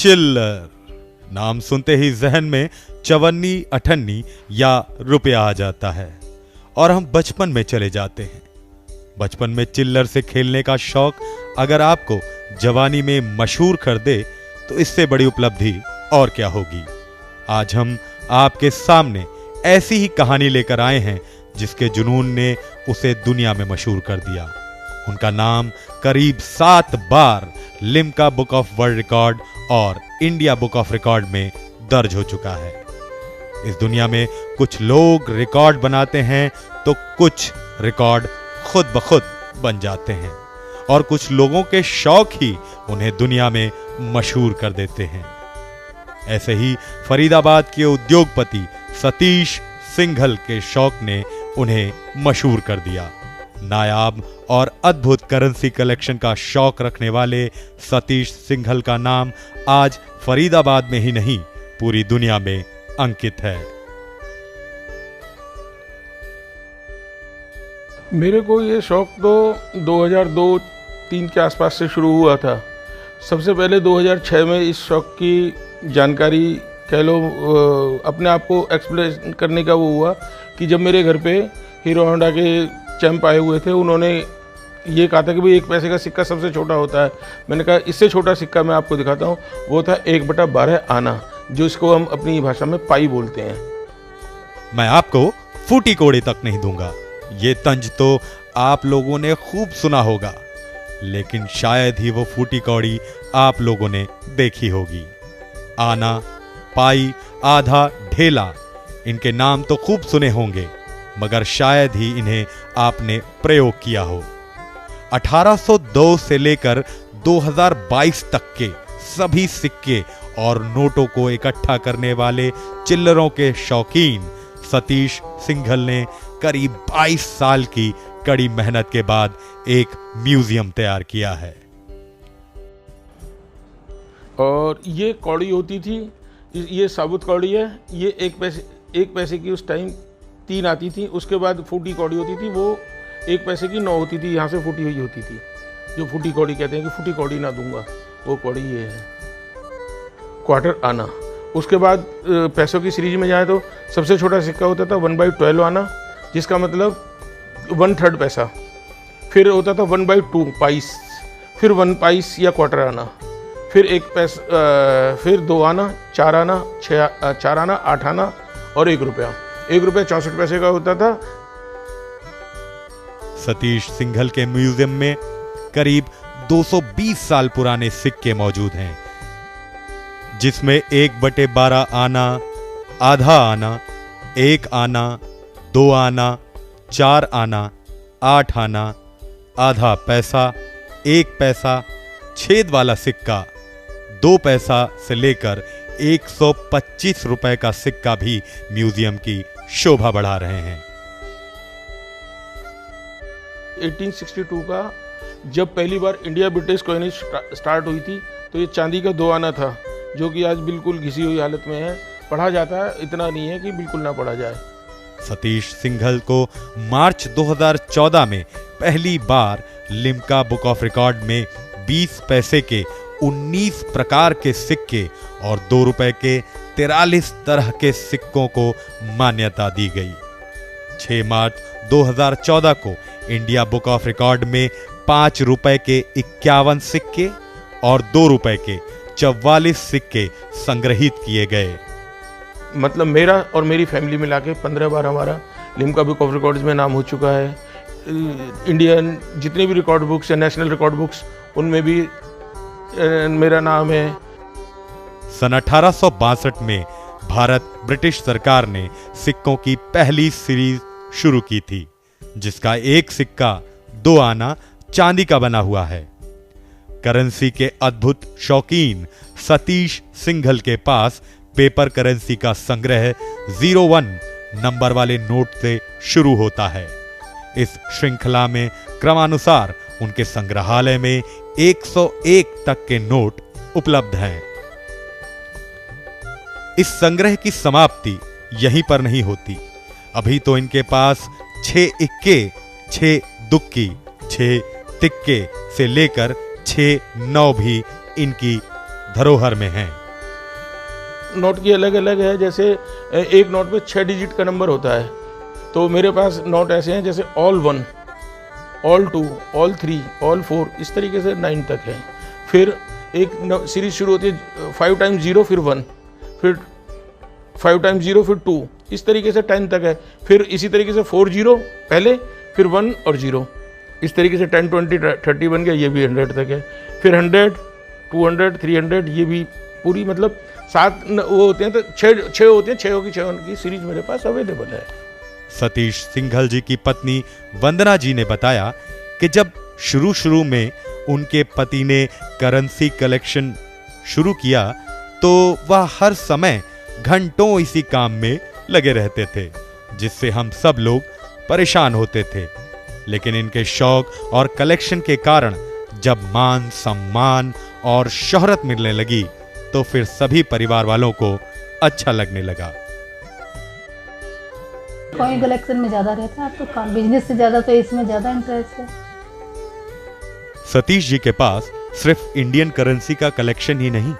चिल्लर। नाम सुनते ही जहन में चवन्नी अठन्नी या रुपया आ जाता है और हम बचपन में चले जाते हैं। बचपन में चिल्लर से खेलने का शौक अगर आपको जवानी में मशहूर कर दे तो इससे बड़ी उपलब्धि और क्या होगी। आज हम आपके सामने ऐसी ही कहानी लेकर आए हैं जिसके जुनून ने उसे दुनिया में मशहूर कर दिया। उनका नाम करीब 7 बार Limca book of world record और इंडिया बुक ऑफ रिकॉर्ड में दर्ज हो चुका है। इस दुनिया में कुछ लोग रिकॉर्ड बनाते हैं तो कुछ रिकॉर्ड खुद ब खुद बन जाते हैं और कुछ लोगों के शौक ही उन्हें दुनिया में मशहूर कर देते हैं। ऐसे ही फरीदाबाद के उद्योगपति सतीश सिंघल के शौक ने उन्हें मशहूर कर दिया। नायाब और अद्भुत करेंसी कलेक्शन का शौक रखने वाले सतीश सिंघल का नाम आज फरीदाबाद में ही नहीं पूरी दुनिया में अंकित है। मेरे को ये शौक तो 2002-03 के आसपास से शुरू हुआ था। सबसे पहले 2006 में इस शौक की जानकारी कह लो अपने आप को एक्सप्लेन करने का वो हुआ कि जब मेरे घर पे हीरो होंडा के चैंप आए हुए थे, उन्होंने ये कहा था कि भाई 1 पैसे का सिक्का सबसे छोटा होता है। मैंने कहा इससे छोटा सिक्का मैं आपको दिखाता हूँ। वो था 1/12 आना, जो इसको हम अपनी भाषा में पाई बोलते हैं। मैं आपको फूटी कोड़ी तक नहीं दूंगा। ये तंज तो आप लोगों ने खूब सुना होगा, लेकिन शायद ही वो फूटी कौड़ी आप लोगों ने देखी होगी। आना, पाई, आधा, ढेला, इनके नाम तो खूब सुने होंगे, मगर शायद ही इन्हें आपने प्रयोग किया हो। 1802 से लेकर 2022 तक के सभी सिक्के और नोटों को इकट्ठा करने वाले चिल्लरों के शौकीन सतीश सिंघल ने करीब 22 साल की कड़ी मेहनत के बाद एक म्यूजियम तैयार किया है। और ये कौड़ी होती थी, ये साबुत कौड़ी है। ये 1 पैसे की उस टाइम 3 आती थी। उसके बाद फूटी कौड़ी होती थी, वो 1 पैसे की 9 होती थी, यहाँ से फूटी हुई होती थी, जो फूटी कौड़ी कहते हैं कि फूटी कौड़ी ना दूंगा, वो कौड़ी ये है। क्वार्टर आना। उसके बाद पैसों की सीरीज में जाए तो सबसे छोटा सिक्का होता था 1/12 आना, जिसका मतलब 1/3 पैसा। फिर होता था 1/2 पाइस, फिर 1 पाइस या क्वार्टर आना, फिर 1 पैसा, फिर 2 आना, 4 आना, 4 आना, 8 आना और 1 रुपया। 1 रुपया 64 पैसे का होता था। सतीश सिंघल के म्यूजियम में करीब 220 साल पुराने सिक्के मौजूद हैं, जिसमें 1/12 आना, आधा आना, 1 आना, 2 आना, 4 आना, 8 आना, आधा पैसा, 1 पैसा, छेद वाला सिक्का, 2 पैसा से लेकर 125 रुपए का सिक्का भी म्यूजियम की शोभा बढ़ा रहे हैं। 1862 का जब पहली बार इंडिया ब्रिटिश कॉइनेज स्टार्ट हुई थी, तो ये चांदी का 2 आना था, जो कि आज बिल्कुल घिसी हुई हालत में है। पढ़ा जाता है, इतना नहीं है कि बिल्कुल ना पढ़ा जाए। सतीश सिंघल को मार्च 2014 में पहली बार लिम्का बुक ऑफ रिकॉर्ड में 20 पैसे के 19 प्रकार के सिक्के और 2 रुपए के 43 तरह के सिक्कों को मान्यता दी गई। 6 मार्च 2014 को इंडिया बुक ऑफ रिकॉर्ड में 5 रुपए के 51 सिक्के और 2 रुपए के 44 सिक्के संग्रहित किए गए। मतलब मेरा और मेरी फैमिली मिला के 15 बार हमारा लिम्का बुक ऑफ रिकॉर्ड्स में नाम हो चुका है। इंडियन जितने भी रिकॉर्ड बुक्स या नेशनल रिकॉर्ड बुक्स, उनमें भी मेरा नाम है। सन 1862 में भारत ब्रिटिश सरकार ने सिक्कों की पहली सीरीज शुरू की थी, जिसका एक सिक्का 2 आना चांदी का बना हुआ है। करेंसी के अद्भुत शौकीन सतीश सिंघल के पास पेपर करेंसी का संग्रह 01 नंबर वाले नोट से शुरू होता है। इस श्रृंखला में क्रमानुसार उनके संग्रहालय में 101 तक के नोट उपलब्ध हैं। इस संग्रह की समाप्ति यहीं पर नहीं होती। अभी तो इनके पास 6 इक्के, 6 दुक्की, 6 तिक्के से लेकर 6 9 भी इनकी धरोहर में हैं। नोट की अलग अलग है, जैसे एक नोट पे 6 डिजिट का नंबर होता है, तो मेरे पास नोट ऐसे हैं जैसे ऑल 1, ऑल 2, ऑल 3, ऑल 4, इस तरीके से 9 तक है। फिर एक सीरीज शुरू होती है 5 टाइम्स 0 फिर 1, फिर 5 टाइम्स 0 फिर 2, इस तरीके से 10 तक है। फिर इसी तरीके से 4 0 पहले, फिर 1 और 0, इस तरीके से 10 20 30 बन गया, ये भी 100 तक है। फिर 100 200 300, ये भी पूरी मतलब 7 वो होते हैं, तो 6 होते हैं, 6 की सीरीज मेरे पास अवेलेबल है। सतीश सिंघल जी की पत्नी वंदना जी ने बताया कि जब शुरू में उनके पति ने करेंसी कलेक्शन शुरू किया तो वह हर समय घंटों इसी काम में लगे रहते थे, जिससे हम सब लोग परेशान होते थे। लेकिन इनके शौक और कलेक्शन के कारण जब मान सम्मान और शोहरत मिलने लगी तो फिर सभी परिवार वालों को अच्छा लगने लगा। कॉइन कलेक्शन में ज्यादा रहता है, आपको काम बिजनेस से ज्यादा तो इसमें ज्यादा इंटरेस्ट है। सतीश जी के पास सिर्फ इंडियन करेंसी का कलेक्शन ही नहीं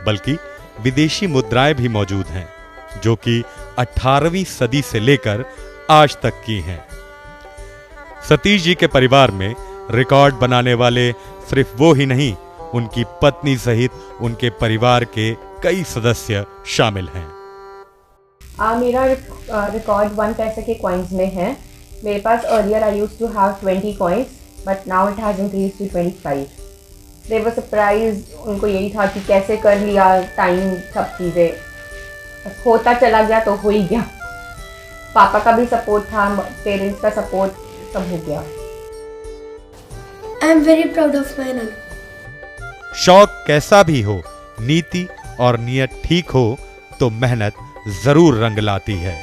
बल्कि विदेशी मुद्राएं भी मौजूद हैं, जो कि 18वीं सदी से लेकर आज तक की हैं। सतीश जी के परिवार में रिकॉर्ड बनाने वाले सिर्फ वो ही नहीं, उनकी पत्नी सहित उनके परिवार के कई सदस्य शामिल हैं। मेरा रिकॉर्ड 1 पैसे के कॉइन्स में है। मेरे पास earlier I used to have 20 coins, but now it has increase to 25। They were surprise, उनको यही था कि कैसे कर लिया, टाइम सब चीज़ें होता चला गया तो हो ही गया। पापा का भी सपोर्ट था, पेरेंट्स का सपोर्ट, सब हो गया। I am very proud of my nun. शौक कैसा भी हो, नीति और नियत ठीक हो तो मेहनत जरूर रंग लाती है।